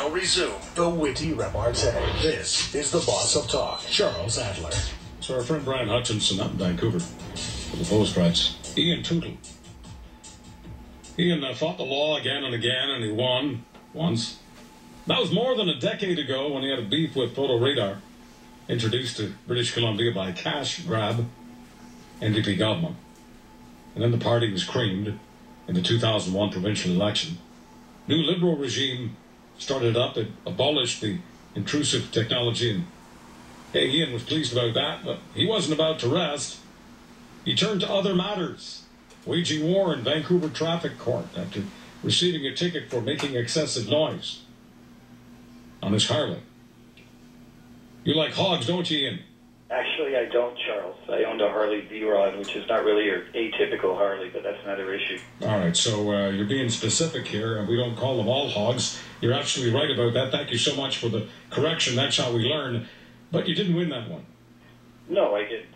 now resume the witty repartee. This is the boss of talk, Charles Adler. So our friend Brian Hutchinson up in Vancouver for the Post writes, Ian Tootill. Ian fought the law again and again, and he won once. That was more than a decade ago when he had a beef with photo radar, introduced to British Columbia by cash grab NDP government. And then the party was creamed in the 2001 provincial election. New Liberal regime started up. It abolished the intrusive technology, and hey, Ian was pleased about that, but he wasn't about to rest. He turned to other matters, waging war in Vancouver traffic court after receiving a ticket for making excessive noise on his Harley. You like hogs, don't you, Ian? Actually, I don't, Charles. I owned a Harley V-Rod, which is not really your atypical Harley, but that's another issue. All right, so you're being specific here, and we don't call them all hogs. You're absolutely right about that. Thank you so much for the correction. That's how we learn. But you didn't win that one. No, I didn't.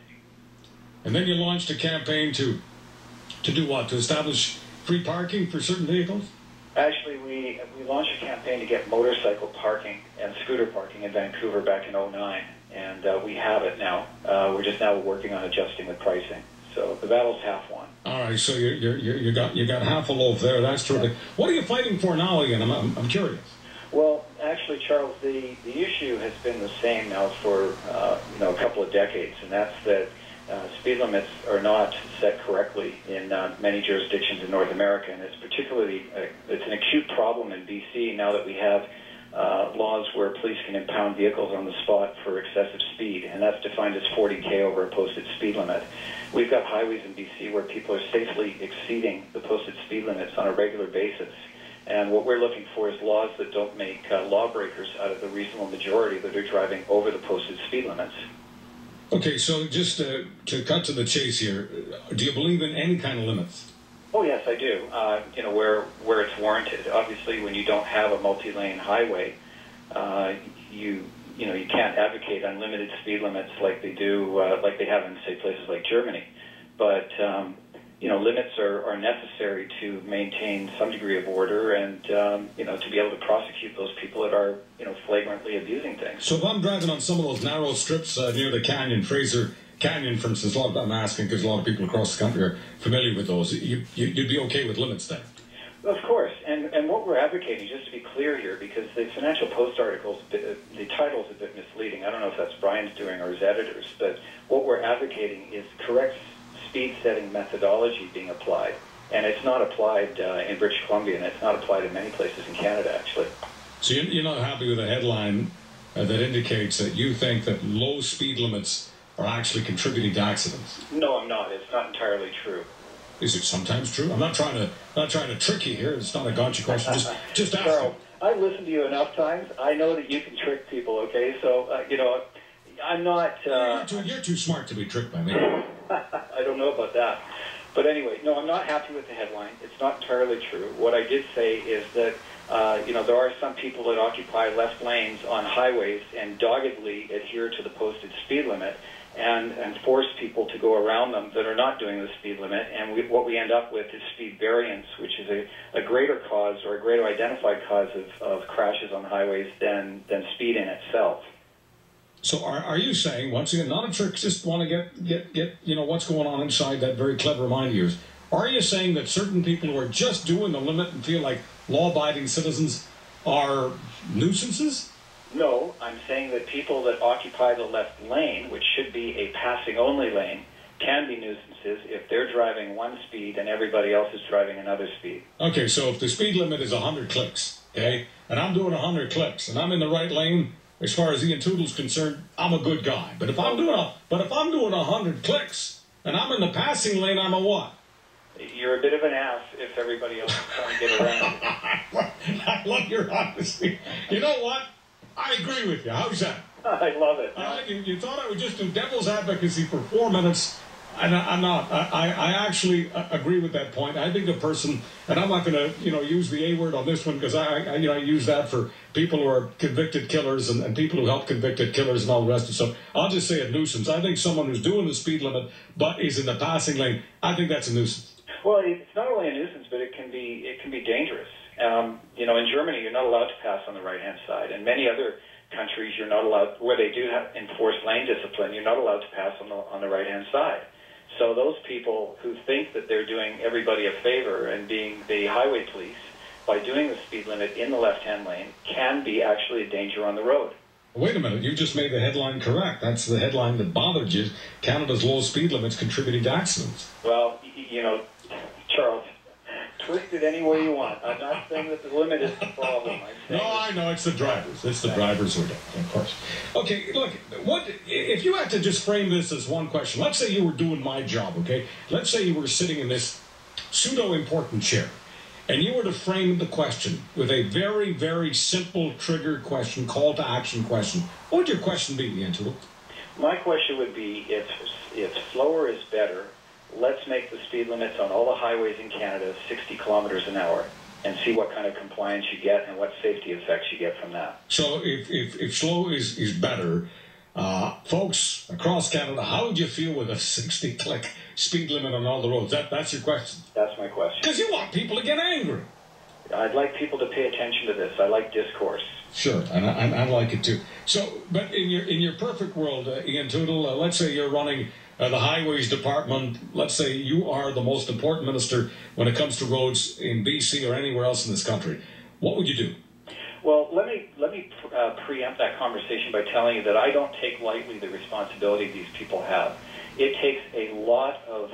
And then you launched a campaign to do what? To establish free parking for certain vehicles? Actually, we launched a campaign to get motorcycle parking and scooter parking in Vancouver back in 2009. And we have it now. We're just now working on adjusting the pricing. So the battle's half won. All right, so you got half a loaf there. That's terrific. What are you fighting for now, Ian? I'm curious. Well, actually, Charles, the issue has been the same now for a couple of decades, and that's that speed limits are not set correctly in many jurisdictions in North America, and it's particularly it's an acute problem in BC now that we have laws where police can impound vehicles on the spot for excessive speed, and that's defined as 40 over a posted speed limit. We've got highways in BC where people are safely exceeding the posted speed limits on a regular basis, and what we're looking for is laws that don't make lawbreakers out of the reasonable majority that are driving over the posted speed limits. Okay, so just to cut to the chase here, do you believe in any kind of limits? Oh yes, I do. Where it's warranted. Obviously, when you don't have a multi-lane highway, you can't advocate unlimited speed limits like they do, like they have in say places like Germany. But limits are necessary to maintain some degree of order and to be able to prosecute those people that are flagrantly abusing things. So if I'm driving on some of those narrow strips near the canyon, Fraser Canyon, for instance, I'm asking because a lot of people across the country are familiar with those. You'd be okay with limits there? Of course, and what we're advocating, just to be clear here, because the Financial Post articles, the title's a bit misleading. I don't know if that's Brian's doing or his editors, but what we're advocating is correct speed-setting methodology being applied, and it's not applied in British Columbia, and it's not applied in many places in Canada, actually. So you're not happy with a headline that indicates that you think that low speed limits are actually contributing to accidents? No, I'm not. It's not entirely true. Is it sometimes true? I'm not trying to trick you here. It's not a gotcha question. Just ask. Carl, I've listened to you enough times. I know that you can trick people. Okay, so I'm not. You're too smart to be tricked by me. I don't know about that, but anyway, no, I'm not happy with the headline. It's not entirely true. What I did say is that there are some people that occupy left lanes on highways and doggedly adhere to the posted speed limit and force people to go around them that are not doing the speed limit. And what we end up with is speed variance, which is a greater cause or a greater identified cause of crashes on highways than speed in itself. So are you saying, once again, not a trick, just want to get what's going on inside that very clever mind of yours, are you saying that certain people who are just doing the limit and feel like law-abiding citizens are nuisances? No, I'm saying that people that occupy the left lane, which should be a passing-only lane, can be nuisances if they're driving one speed and everybody else is driving another speed. Okay, so if the speed limit is 100 clicks, okay, and I'm doing 100 clicks, and I'm in the right lane, as far as Ian Tootill's concerned, I'm a good guy. But if I'm doing 100 clicks and I'm in the passing lane, I'm a what? You're a bit of an ass if everybody else is trying to get around. I love your honesty. You know what? I agree with you. How's that? I love it. You thought I would just do devil's advocacy for 4 minutes, and I'm not. I actually agree with that point. I think a person, and I'm not going to use the A word on this one because I use that for people who are convicted killers and people who help convicted killers and all the rest of it. So I'll just say a nuisance. I think someone who's doing the speed limit but is in the passing lane, I think that's a nuisance. Well, it's not only a nuisance, but it can be dangerous. In Germany, you're not allowed to pass on the right-hand side. In many other countries, you're not allowed, where they do have enforced lane discipline, you're not allowed to pass on the right-hand side. So those people who think that they're doing everybody a favor and being the highway police by doing the speed limit in the left-hand lane can be actually a danger on the road. Wait a minute, you just made the headline correct. That's the headline that bothered you. Canada's low speed limits contributing to accidents. Well, Charles, twist it any way you want. I'm not saying that the limit is the problem. No, I know, it's the drivers. It's the drivers who are doing it, of course. Okay, look, what if you had to just frame this as one question? Let's say you were doing my job, okay? Let's say you were sitting in this pseudo-important chair, and you were to frame the question with a very, very simple trigger question, call to action question. What would your question be, Ian Tootill? My question would be, if slower is better, let's make the speed limits on all the highways in Canada 60 kilometers an hour and see what kind of compliance you get and what safety effects you get from that. So if slow is better, folks across Canada, how would you feel with a 60-click speed limit on all the roads? That's your question? That's my question. Because you want people to get angry. I'd like people to pay attention to this. I like discourse. Sure, and I like it too. So, but in your perfect world, Ian Tootill, let's say you're running the Highways Department. Let's say you are the most important minister when it comes to roads in BC or anywhere else in this country. What would you do? Well, let me preempt that conversation by telling you that I don't take lightly the responsibility these people have. It takes a lot of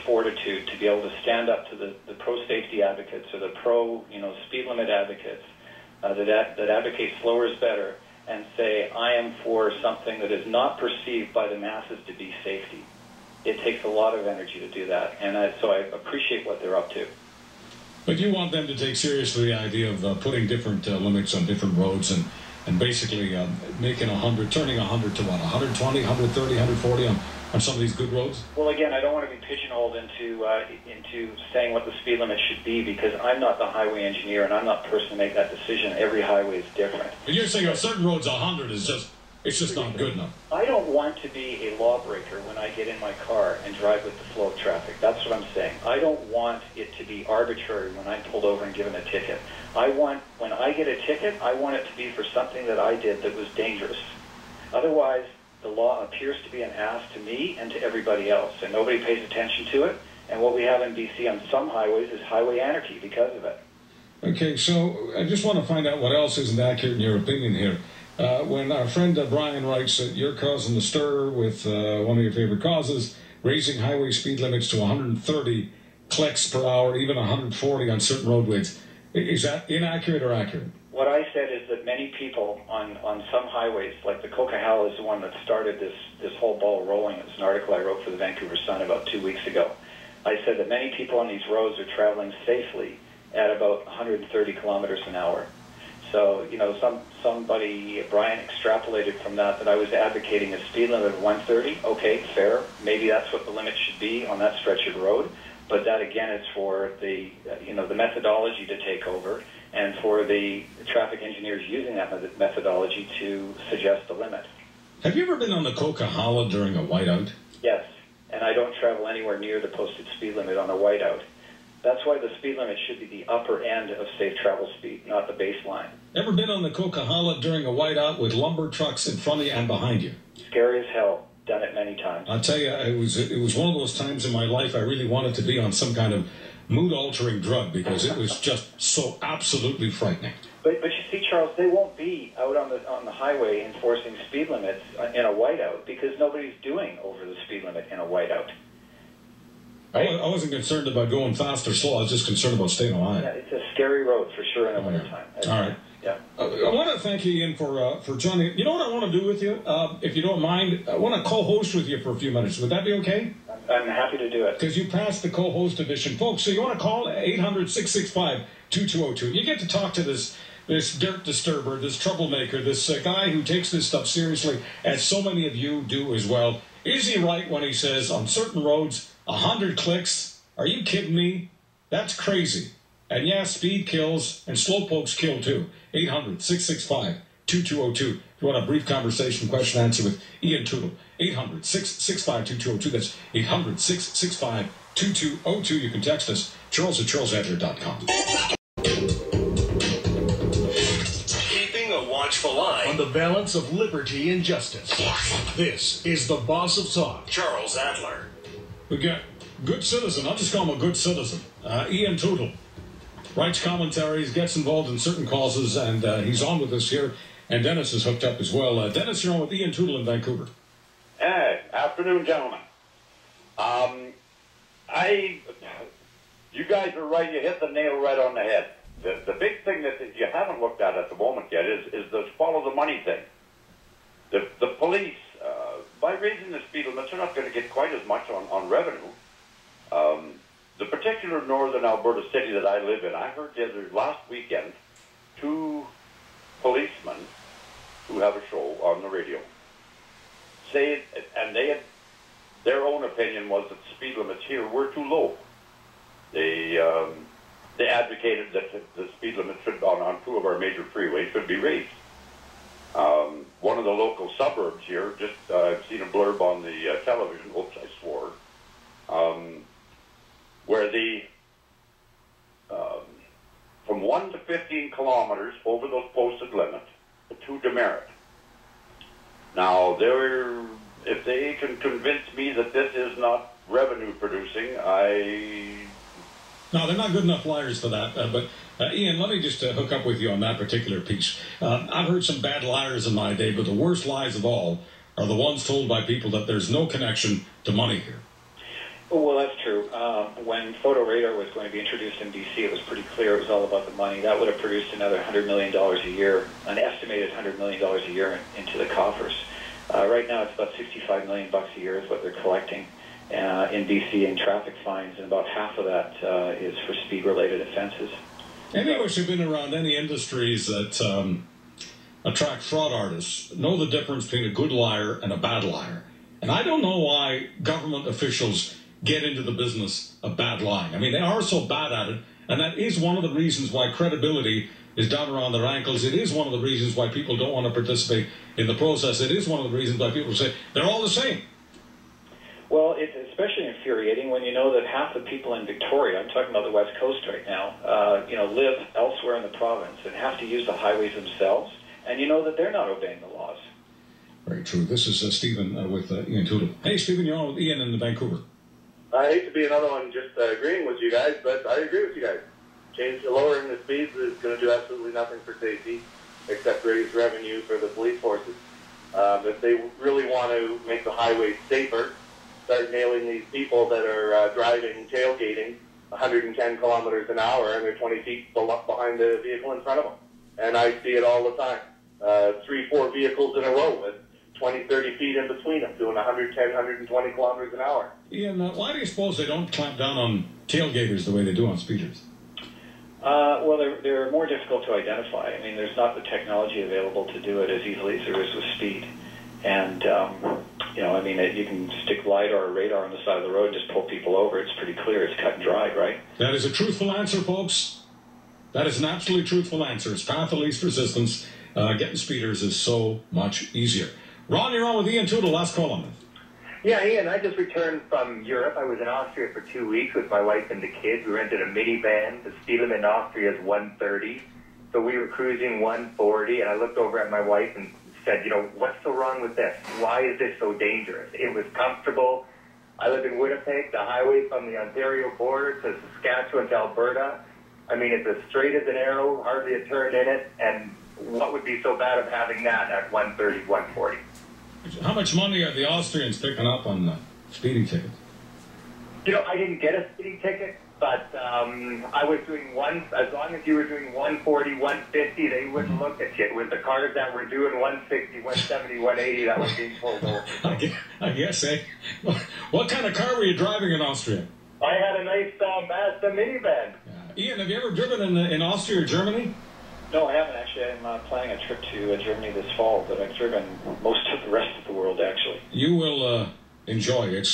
fortitude to be able to stand up to the pro-safety advocates or the speed limit advocates that advocate slower is better and say, I am for something that is not perceived by the masses to be safety. It takes a lot of energy to do that, and so I appreciate what they're up to. But you want them to take seriously the idea of putting different limits on different roads and basically making 100, turning 100 to what, 120, 130, 140 on some of these good roads? Well, again, I don't want to be pigeonholed into saying what the speed limit should be because I'm not the highway engineer and I'm not the person to make that decision. Every highway is different. But you're saying on certain roads 100 is just not good enough. I don't want to be a lawbreaker when I get in my car and drive with the flow of traffic. That's what I'm saying. I don't want it to be arbitrary when I'm pulled over and given a ticket. When I get a ticket, I want it to be for something that I did that was dangerous. Otherwise, the law appears to be an ass to me and to everybody else, and nobody pays attention to it. And what we have in BC on some highways is highway anarchy because of it. Okay, so I just want to find out what else isn't accurate in your opinion here. When our friend Brian writes that you're causing the stir with one of your favorite causes, raising highway speed limits to 130 clicks per hour, even 140 on certain roadways, is that inaccurate or accurate? What I said is that many people on some highways, like the Coquihalla is the one that started this whole ball rolling. It was an article I wrote for the Vancouver Sun about 2 weeks ago. I said that many people on these roads are traveling safely at about 130 kilometers an hour. So, somebody, Brian, extrapolated from that I was advocating a speed limit of 130. Okay, fair. Maybe that's what the limit should be on that stretch of road. But that, again, is for the methodology to take over and for the traffic engineers using that methodology to suggest the limit. Have you ever been on the Coquihalla during a whiteout? Yes, and I don't travel anywhere near the posted speed limit on a whiteout. That's why the speed limit should be the upper end of safe travel speed, not the baseline. Ever been on the Coquihalla during a whiteout with lumber trucks in front of you and behind you? Scary as hell. Done it many times. I'll tell you, it was one of those times in my life I really wanted to be on some kind of mood-altering drug because it was just so absolutely frightening. But you see, Charles, they won't be out on the highway enforcing speed limits in a whiteout because nobody's doing over the speed limit in a whiteout. Right? I wasn't concerned about going fast or slow. I was just concerned about staying alive. Yeah, it's a scary road for sure in the wintertime. All right. Yeah. I want to thank you, Ian, for joining. You know what I want to do with you? If you don't mind, I want to co-host with you for a few minutes. Would that be okay? I'm happy to do it. Because you passed the co-host edition. Folks, so you want to call 800-665-2202. You get to talk to this dirt disturber, this troublemaker, this guy who takes this stuff seriously, as so many of you do as well. Is he right when he says on certain roads, 100 clicks? Are you kidding me? That's crazy. And yeah, speed kills, and slowpokes kill too. 800-665-2202. If you want a brief conversation, question, answer with Ian Tootill. 800-665-2202. That's 800-665-2202. 2202. You can text us, Charles at charlesadler.com. Keeping a watchful eye on the balance of liberty and justice. This is the Boss of Talk, Charles Adler. We got good citizen. I'll just call him a good citizen. Ian Tootill writes commentaries, gets involved in certain causes, and he's on with us here. And Dennis is hooked up as well. Dennis, you're on with Ian Tootill in Vancouver. Hey, afternoon, gentlemen. You guys are right. You hit the nail right on the head. The big thing that you haven't looked at the moment yet is the follow the money thing. The police, by raising the speed limits, are not going to get quite as much on revenue. The particular northern Alberta city that I live in, I heard last weekend, 2 policemen who have a show on the radio say, and their own opinion was that the speed limits here were too low. They advocated that the speed limit on 2 of our major freeways should be raised. One of the local suburbs here, I've seen a blurb on the television, oops, I swore, where from 1 to 15 kilometers over those posted limits to demerit. Now, if they can convince me that this is not revenue producing, No, they're not good enough liars for that. But Ian, let me just hook up with you on that particular piece. I've heard some bad liars in my day, but the worst lies of all are the ones told by people that there's no connection to money here. Well, that's true. When photo radar was going to be introduced in BC, it was pretty clear it was all about the money. That would have produced another $100 million a year, an estimated $100 million a year into the coffers. Right now, it's about $65 million a year is what they're collecting in BC in traffic fines, and about half of that is for speed-related offenses. Any of us who've been around any industries that attract fraud artists know the difference between a good liar and a bad liar. And I don't know why government officials get into the business of bad lying. I mean, they are so bad at it, and that is one of the reasons why credibility is down around their ankles. It is one of the reasons why people don't want to participate in the process. It is one of the reasons why people say they're all the same. Well, it's especially infuriating when you know that half the people in Victoria, I'm talking about the West Coast right now, live elsewhere in the province and have to use the highways themselves, and you know that they're not obeying the laws. Very true. This is Stephen with Ian Tootill. Hey, Stephen, you're on with Ian in Vancouver. I hate to be another one just agreeing with you guys, but I agree with you guys. Lowering the speeds is going to do absolutely nothing for safety except raise revenue for the police forces. If they really want to make the highways safer, start nailing these people that are driving, tailgating 110 kilometers an hour, and they're 20 feet behind the vehicle in front of them. And I see it all the time. 3-4 vehicles in a row with 20, 30 feet in between them, doing 110, 120 kilometers an hour. Ian, why do you suppose they don't clamp down on tailgaters the way they do on speeders? Well, they're more difficult to identify. I mean, there's not the technology available to do it as easily as there is with speed. And, you can stick LiDAR or radar on the side of the road and just pull people over. It's pretty clear. It's cut and dried, right? That is a truthful answer, folks. That is an absolutely truthful answer. It's path of least resistance. Getting speeders is so much easier. Ron, you're on with Ian Tootill. Last call on this. Yeah, Ian, I just returned from Europe. I was in Austria for 2 weeks with my wife and the kids. We rented a minivan. The speed limit in Austria is 130. So we were cruising 140, and I looked over at my wife and said, what's so wrong with this? Why is this so dangerous? It was comfortable. I live in Winnipeg, the highway from the Ontario border to Saskatchewan to Alberta. I mean, it's as straight as an arrow, hardly a turn in it, and what would be so bad of having that at 130, 140? How much money are the Austrians picking up on speeding tickets? I didn't get a speeding ticket, but I was doing as long as you were doing 140, 150, they wouldn't look at you. It was the cars that were doing 160, 170, 180 that were being pulled over. I guess, eh? What kind of car were you driving in Austria? I had a nice Mazda minivan. Ian, have you ever driven in Austria or Germany? No, I haven't actually. I'm planning a trip to Germany this fall, but I've driven most of the rest of the world, actually. You will enjoy it.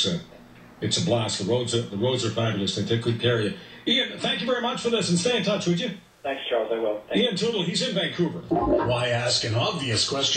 It's a blast. The roads are fabulous. They take good care of you. Ian, thank you very much for this, and stay in touch, would you? Thanks, Charles. I will. Thank Ian Tootill, he's in Vancouver. Why ask an obvious question?